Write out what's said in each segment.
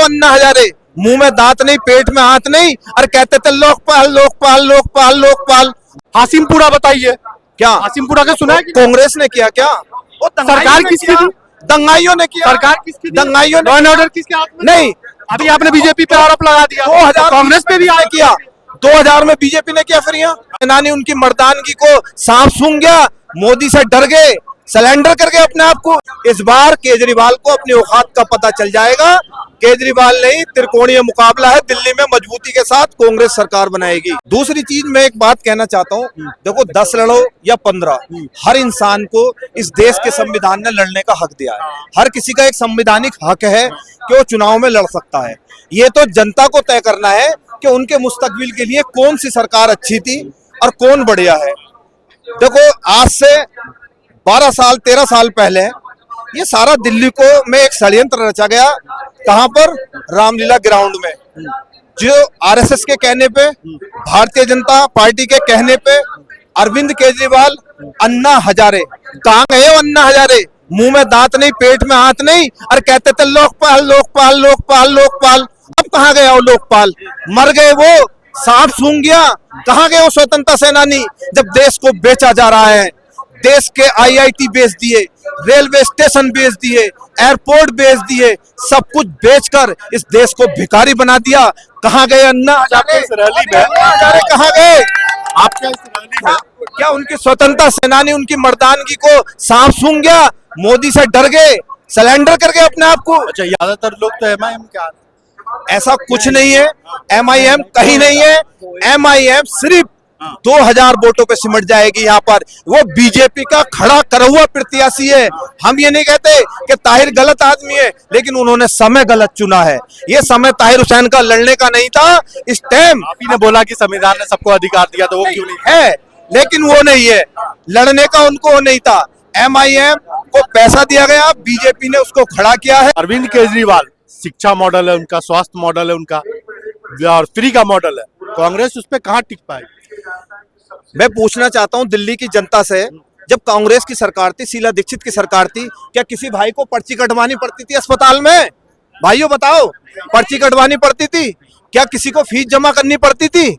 अन्ना हजारे, मुंह में दांत नहीं, पेट में हाथ नहीं, और कहते थे लोकपाल लोकपाल लोकपाल लोकपाल। हासिमपुरा बताइए, क्या हासिमपुरा का सुना है कि कांग्रेस ने किया? क्या वो सरकार किसकी थी? दंगाइयों ने किया। सरकार किसकी थी? दंगाइयों ने। लॉ एंड ऑर्डर किसके हाथ में? नहीं, अभी आपने बीजेपी पे आरोप लगा दिया, 2000 कांग्रेस पे भी आए किया। 2000 में बीजेपी ने किया। फिर यहाँ सेनानी उनकी मर्दानगी को सांप सूंघ गया, मोदी से डर गए, सरेंडर कर गए अपने आप को। इस बार केजरीवाल को अपनी औकात का पता चल जाएगा। केजरीवाल नहीं, त्रिकोणीय मुकाबला है दिल्ली में, मजबूती के साथ कांग्रेस सरकार बनाएगी। दूसरी चीज मैं एक बात कहना चाहता हूँ, देखो 10 लड़ो या 15, हर इंसान को इस देश के संविधान ने लड़ने का हक दिया है। हर किसी का एक संवैधानिक हक है कि वो चुनाव में लड़ सकता है। ये तो जनता को तय करना है कि उनके मुस्तकबिल के लिए कौन सी सरकार अच्छी थी और कौन बढ़िया है। देखो आज से 12 साल 13 साल पहले ये सारा दिल्ली को में एक षड्यंत्र रचा गया। कहां पर? रामलीला ग्राउंड में, जो आरएसएस के कहने पे, भारतीय जनता पार्टी के कहने पे अरविंद केजरीवाल, अन्ना हजारे, कहां गए हो अन्ना हजारे? मुंह में दांत नहीं, पेट में हाथ नहीं, और कहते थे लोकपाल लोकपाल लोकपाल लोकपाल। अब कहां गया वो लोकपाल? मर गए वो, सांप सूंघ गया। कहां गए वो स्वतंत्रता सेनानी जब देश को बेचा जा रहा है? देश के आईआईटी बेच दिए, रेलवे स्टेशन बेच दिए, एयरपोर्ट बेच दिए, सब कुछ बेचकर इस देश को भिखारी बना दिया। कहां गए अन्ना हजारे? कहां गए? आपके इस रैली में क्या उनकी स्वतंत्रता सेनानी उनकी मर्दानगी को सांप सूंघ गया, मोदी से डर गए, सरेंडर कर गए अपने आप को? अच्छा, ज्यादातर लोग तो एमआईएम क्या, ऐसा कुछ नहीं है। एमआईएम कहीं नहीं है। एमआईएम सिर्फ 2000 वोटों पे सिमट जाएगी। यहाँ पर वो बीजेपी का खड़ा करा हुआ प्रत्याशी है। हम ये नहीं कहते कि ताहिर गलत आदमी है, लेकिन उन्होंने समय गलत चुना है। ये समय ताहिर हुसैन का लड़ने का नहीं था। इस टाइम आप ही ने बोला कि संविधान ने सबको अधिकार दिया, तो वो क्यों नहीं है, लेकिन वो नहीं है लड़ने का, उनको वो नहीं था। एमआईएम को पैसा दिया गया, बीजेपी ने उसको खड़ा किया है। अरविंद केजरीवाल शिक्षा मॉडल है उनका, स्वास्थ्य मॉडल है उनका, और फ्री का मॉडल है। कांग्रेस उस पर कहाँ टिक पाएगी? मैं पूछना चाहता हूं दिल्ली की जनता से, जब कांग्रेस की सरकार थी, शीला दीक्षित की सरकार थी, क्या किसी भाई को पर्ची कटवानी पड़ती थी अस्पताल में? भाइयों बताओ, पर्ची कटवानी पड़ती थी? क्या किसी को फीस जमा करनी पड़ती थी?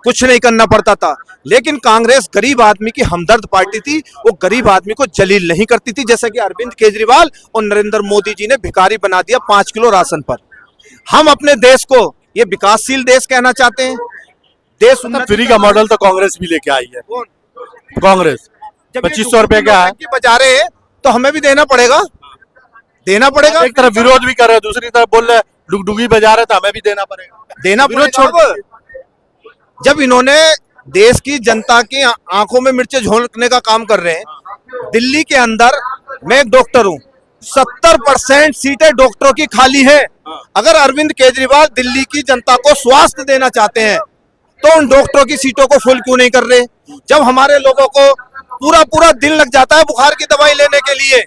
कुछ नहीं करना पड़ता था। लेकिन कांग्रेस गरीब आदमी की हमदर्द पार्टी थी। वो गरीब आदमी को जलील नहीं करती थी, जैसे कि अरविंद केजरीवाल और नरेंद्र मोदी जी ने भिखारी बना दिया 5 किलो राशन पर। हम अपने देश को ये विकासशील देश कहना चाहते हैं। देश फ्री का मॉडल तो कांग्रेस भी लेके आई है। कांग्रेस 2500 रुपए का है, बचा रहे हैं तो हमें भी देना पड़ेगा, देना पड़ेगा। एक तरफ विरोध भी कर रहे हैं, दूसरी तरफ बोल रहे डुगडुगी बजा रहे, तो हमें भी देना पड़ेगा। देना पड़ेगा। जब इन्होंने देश की जनता की आंखों में मिर्चे झोंकने का काम कर रहे हैं। दिल्ली के अंदर मैं एक डॉक्टर हूं, 70% सीटें डॉक्टरों की खाली है। अगर अरविंद केजरीवाल दिल्ली की जनता को स्वास्थ्य देना चाहते हैं तो उन डॉक्टरों की सीटों को फुल क्यों नहीं कर रहे? जब हमारे लोगों को पूरा पूरा दिन लग जाता है बुखार की दवाई लेने के लिए।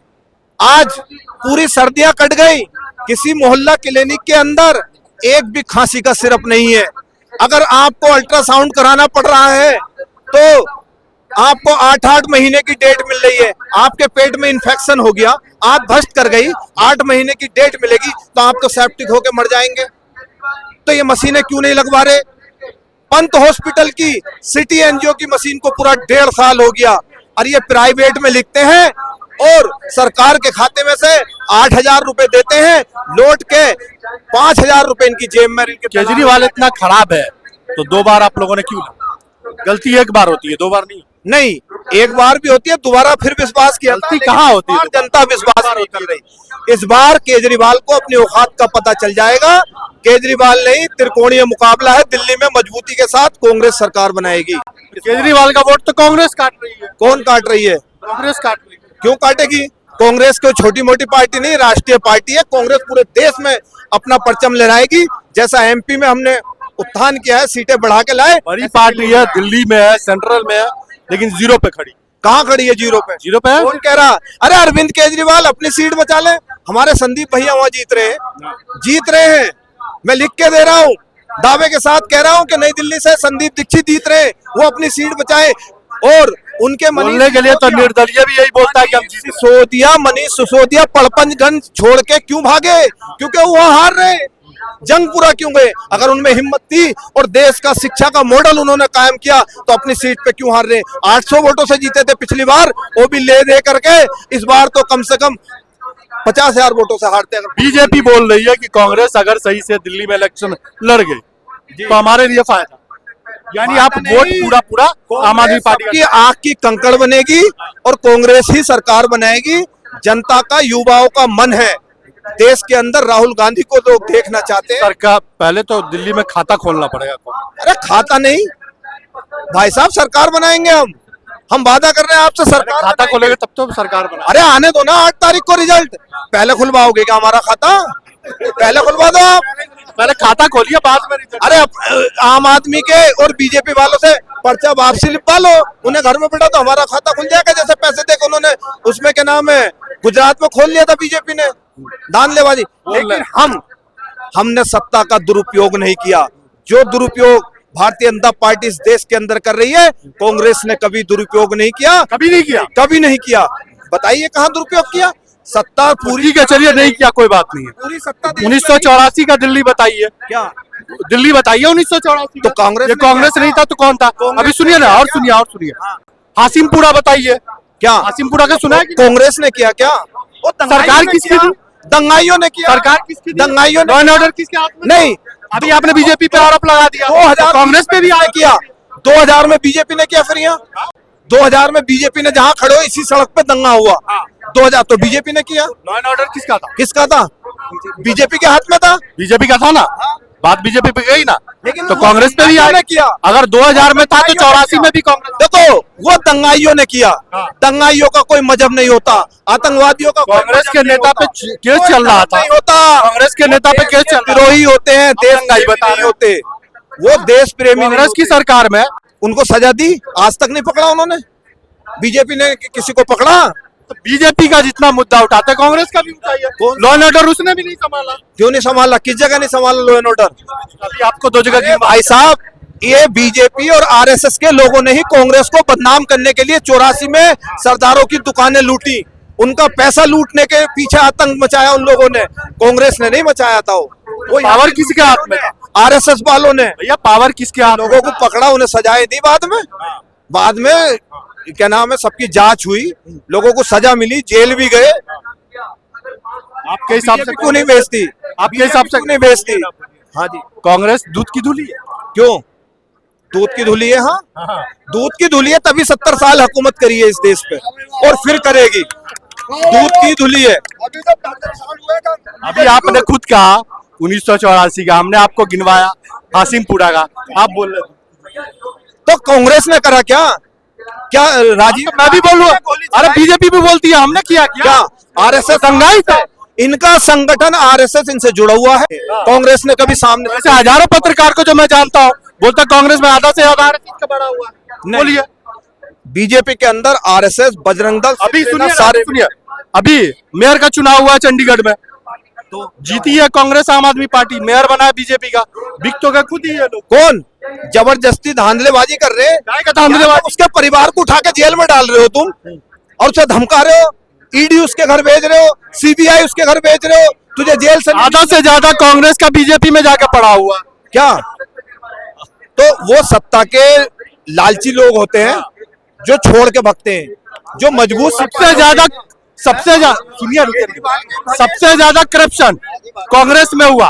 आज पूरी सर्दियां कट गई, किसी मोहल्ला क्लिनिक के अंदर एक भी खांसी का सिरप नहीं है। अगर आपको अल्ट्रासाउंड कराना पड़ रहा है तो आपको 8-8 महीने की डेट मिल रही है। आपके पेट में इंफेक्शन हो गया, आप भ्रष्ट कर गई, 8 महीने की डेट मिलेगी तो आप तो सेप्टिक होकर मर जाएंगे। तो ये मशीनें क्यों नहीं लगवा रहे? पंत हॉस्पिटल की सिटी एनजीओ की मशीन को पूरा 1.5 साल हो गया और ये प्राइवेट में लिखते हैं और सरकार के खाते में से 8,000 रुपए देते हैं, लौट के 5,000 रुपए इनकी जेब में। केजरीवाल इतना खराब है तो 2 बार आप लोगों ने क्यों? गलती 1 बार होती है, 2 बार नहीं, 1 बार भी होती है, दोबारा फिर विश्वास किया। गलती कहाँ होती है? जनता विश्वास नहीं कर रही। इस बार केजरीवाल को अपनी औकात का पता चल जाएगा। केजरीवाल नहीं, त्रिकोणीय मुकाबला है दिल्ली में, मजबूती के साथ कांग्रेस सरकार बनाएगी। केजरीवाल का वोट तो कांग्रेस काट रही है। कौन काट रही है? कांग्रेस काट रही है। क्यों काटेगी? कांग्रेस कोई छोटी मोटी पार्टी नहीं, राष्ट्रीय पार्टी है। कांग्रेस पूरे देश में अपना परचम लहराएगी। जैसा एमपी में हमने उत्थान किया है, सीटें बढ़ा के लाए। बड़ी पार्टी है, दिल्ली में है, सेंट्रल में है, लेकिन 0 पे खड़ी। कहाँ खड़ी है? 0 पे। 0 पे है? कौन कह रहा? अरे अरविंद केजरीवाल अपनी सीट बचा ले। हमारे संदीप भैया वहां जीत रहे हैं। मैं लिख के दे रहा हूँ, दावे के साथ कह रहा हूँ कि नई दिल्ली से संदीप दीक्षित जीत रहे हैं, वो अपनी सीट बचाए। और उनके बोलने के लिए तो निर्दलीय भी यही बोलता है कि हम मनीष सिसोदिया पड़पंजगंज छोड़ के क्यों भागे? क्योंकि वो हार रहे। जंग पूरा क्यों गए? अगर उनमें हिम्मत थी और देश का शिक्षा का मॉडल उन्होंने कायम किया तो अपनी सीट पे क्यों हार रहे? 800 वोटों से जीते थे पिछली बार, वो भी ले दे करके। इस बार तो कम से कम 50,000 वोटों से हारते हैं। बीजेपी बोल रही है कि कांग्रेस अगर सही से दिल्ली में इलेक्शन लड़ गई तो हमारे लिए फायदा, यानी आप वोट पूरा पूरा आम आदमी पार्टी की आंख की कंकड़ बनेगी और कांग्रेस ही सरकार बनाएगी। जनता का, युवाओं का मन है देश के अंदर। राहुल गांधी को लोग देखना चाहते हैं। सरकार पहले तो दिल्ली में खाता खोलना पड़ेगा। अरे खाता नहीं भाई साहब, सरकार बनाएंगे हम वादा कर रहे हैं आपसे। सरकार खाता खोलेंगे तब तो सरकार बना। अरे आने दो ना 8 तारीख को रिजल्ट। पहले खुलवाओगे क्या हमारा खाता? पहले खुलवा दो आप। पहले खाता खोलिए बाद में रिजल्ट। अरे आम आदमी के और बीजेपी वालों से पर्चा वापसी लिखवा लो, उन्हें घर में बैठा तो हमारा खाता खुल जाएगा। जैसे पैसे देके उन्होंने उसमें क्या नाम है गुजरात में खोल लिया था बीजेपी ने, दानलेबाजी। लेकिन हमने सत्ता का दुरुपयोग नहीं किया। जो दुरुपयोग भारतीय जनता पार्टी इस देश के अंदर कर रही है, कांग्रेस ने कभी दुरुपयोग नहीं किया। कभी नहीं किया, कभी नहीं किया। बताइए कहाँ दुरुपयोग किया? सत्ता पूरी के चलिए नहीं किया, कोई बात नहीं है। पूरी सत्ता 1984 का दिल्ली बताइए, क्या दिल्ली बताइए 1984 तो कांग्रेस ये कांग्रेस नहीं था तो कौन था? अभी सुनिए ना, और सुनिए हासिमपुरा बताइए, क्या हासिमपुरा का सुना है कि कांग्रेस ने किया? क्या वो सरकार किसकी थी? दंगाइयों ने किया। सरकार किसकी थी? दंगाइयों ने। लॉ एंड ऑर्डर किसके हाथ में? नहीं, अभी आपने बीजेपी पे आरोप लगा दिया। 2000 कांग्रेस पे भी आया किया। 2000 में बीजेपी ने किया। फिर यहाँ 2000 में बीजेपी ने जहाँ खड़े हो इसी सड़क पे दंगा हुआ। 2000 तो बीजेपी ने किया। लॉ एंड ऑर्डर किसका था? किसका था? बीजेपी के हाथ में था। बीजेपी का था ना, बात बीजेपी पे गई ना, लेकिन तो वो कांग्रेस पे भी दंगाइयों आया। ने किया। अगर 2000 में था तो 84 में भी कांग्रेस। देखो वो दंगाइयों ने किया। हाँ। दंगाइयों का कोई मजहब नहीं होता, आतंकवादियों का कोई कांग्रेस मजहब के नहीं नेता होता। पे केस चल रहा था, नहीं होता। कांग्रेस के नेता पे केस चल रहा विरोही होते हैं, देश दंगाई प्रेमी बता नहीं रहे होते। वो देश प्रेमी नहीं कांग्रेस की होते। सरकार में उनको सजा दी, आज तक नहीं पकड़ा उन्होंने। बीजेपी ने किसी को पकड़ा? तो बीजेपी का जितना मुद्दा उठाते हैं कांग्रेस का भी उठाइए। कौन? लॉ एंड ऑर्डर उसने भी नहीं संभाला। क्यों नहीं संभाला? किस जगह नहीं संभाला लॉ एंड ऑर्डर? अभी आपको 2 जगह अरे भाई साहब, ये बीजेपी और आरएसएस के लोगों ने ही कांग्रेस को बदनाम करने के लिए 84 में सरदारों की दुकानें लूटी। उनका पैसा लूटने के पीछे आतंक मचाया उन लोगों ने। कांग्रेस ने नहीं मचाया था। वो पावर किसके हाथ में था? आरएसएस वालों ने। भैया पावर किसके हाथ में? लोगों को पकड़ा, उन्हें सजाएं दी। बाद में क्या नाम है, सबकी जांच हुई, लोगों को सजा मिली, जेल भी गए। आपके हिसाब से क्यों नहीं बेचती? आपके हिसाब से क्यों नहीं बेचती? हाँ जी। कांग्रेस दूध की धुली है। क्यों दूध की धुली है? हाँ दूध की धुली है, तभी 70 साल हुकूमत करी है इस देश पे और फिर करेगी। दूध की धुली है। अभी आपने खुद कहा 1984 का, हमने आपको गिनवाया हासिमपुरा का, आप बोल रहे तो कांग्रेस ने करा क्या? क्या राजीव? मैं भी बोलूँ, अरे बीजेपी भी बोलती है हमने किया क्या? आरएसएस दंगाई था। इनका संगठन आरएसएस इनसे जुड़ा हुआ है। कांग्रेस ने कभी सामने ऐसे हजारों पत्रकार को जो मैं जानता हूँ बोलता कांग्रेस में आधा से ज्यादा आरएसएस का बड़ा हुआ है। बोलिए। बीजेपी के अंदर आरएसएस, बजरंग दल, अभी सुनिए सारे सुनिए, अभी मेयर का चुनाव हुआ चंडीगढ़ में, तो जीती है कांग्रेस आम आदमी पार्टी, मेयर बना है बीजेपी का। बिक तो गए खुद ही ये लोग। कौन जबरदस्ती धांधलेबाजी कर रहे हैं? क्या का धांधलेबाजी? उसके परिवार को उठा के जेल में डाल रहे हो तुम और उसे धमका रहे हो। ईडी उसके घर भेज रहे हो, सीबीआई उसके घर भेज रहे हो। तुझे जेल से आधा से ज्यादा कांग्रेस का बीजेपी में जाके पड़ा हुआ क्या? तो वो सत्ता के लालची लोग होते हैं जो छोड़ के भगते हैं, जो मजबूत। सबसे ज्यादा सुनिए सबसे ज्यादा करप्शन कांग्रेस में हुआ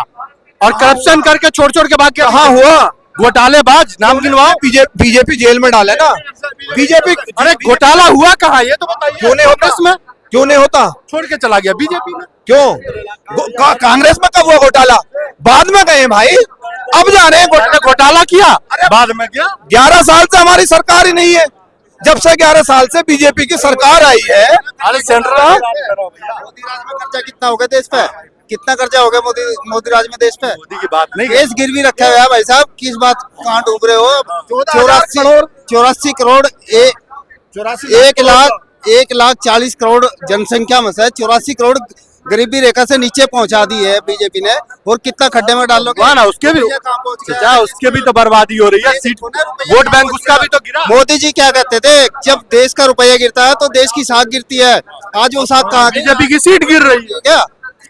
और करप्शन करके छोड़ के भाग के कहाँ हुआ? घोटालेबाज नाम गिनवाओ। बीजेपी जेल में डाले ना बीजेपी। अरे घोटाला हुआ कहाँ ये तो बताइए। क्यों नहीं होता? कांग्रेस में क्यों नहीं होता? छोड़ के चला गया बीजेपी में। क्यों? कांग्रेस में कब हुआ घोटाला? बाद में गए भाई, अब जा रहे हैं। घोटाला किया बाद में क्या? 11 साल से हमारी सरकार ही नहीं है। जब से 11 साल से बीजेपी की सरकार आई है। अरे सेंट्रल मोदी राज में कर्जा कितना हो गया देश पे? कितना कर्जा हो गया मोदी राज में देश पे? मोदी की बात नहीं। देश गिरवी रखा हुआ है भाई साहब, किस बात कहाँ डूब रहे हो? 84 करोड़ 1,40,40 करोड़ जनसंख्या में से 84 करोड़ गरीबी रेखा से नीचे पहुंचा दी है बीजेपी ने। और कितना खड्डे में डाल लोगे? ना उसके भी उसके भी तो बर्बादी हो रही है। सीट वोट बैंक उसका भी तो गिरा। मोदी जी क्या कहते थे, जब देश का रुपया गिरता है तो देश की साख गिरती है। आज वो साख कहाँ गई? बीजेपी की सीट गिर रही है। क्या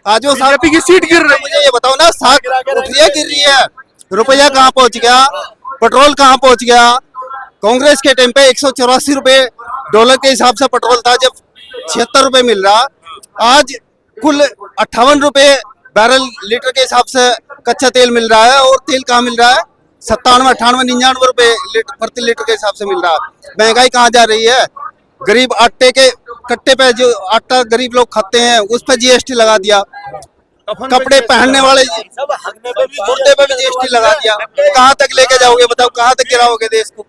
आज वो बीजेपी की सीट गिर रही है। मुझे ये बताओ ना, साख उठ रही है गिर रही है? रुपया कहाँ पहुंच गया? पेट्रोल कहाँ पहुंच गया? कांग्रेस के टाइम पे 184 रुपए डॉलर के हिसाब से पेट्रोल था, जब 76 रुपए मिल रहा। आज कुल 58 रुपए बैरल लीटर के हिसाब से कच्चा तेल मिल रहा है, और तेल कहाँ मिल रहा है? 97, 98, 99 रुपए प्रति लीटर के हिसाब से मिल रहा है। महंगाई कहाँ जा रही है? गरीब आटे के कट्टे पे जो आटा गरीब लोग खाते हैं उस पर जीएसटी लगा दिया। कपड़े पहनने वाले कुर्ते पे भी जीएसटी लगा दिया। कहाँ तक लेके जाओगे बताओ, कहाँ तक गिराओगे देश को?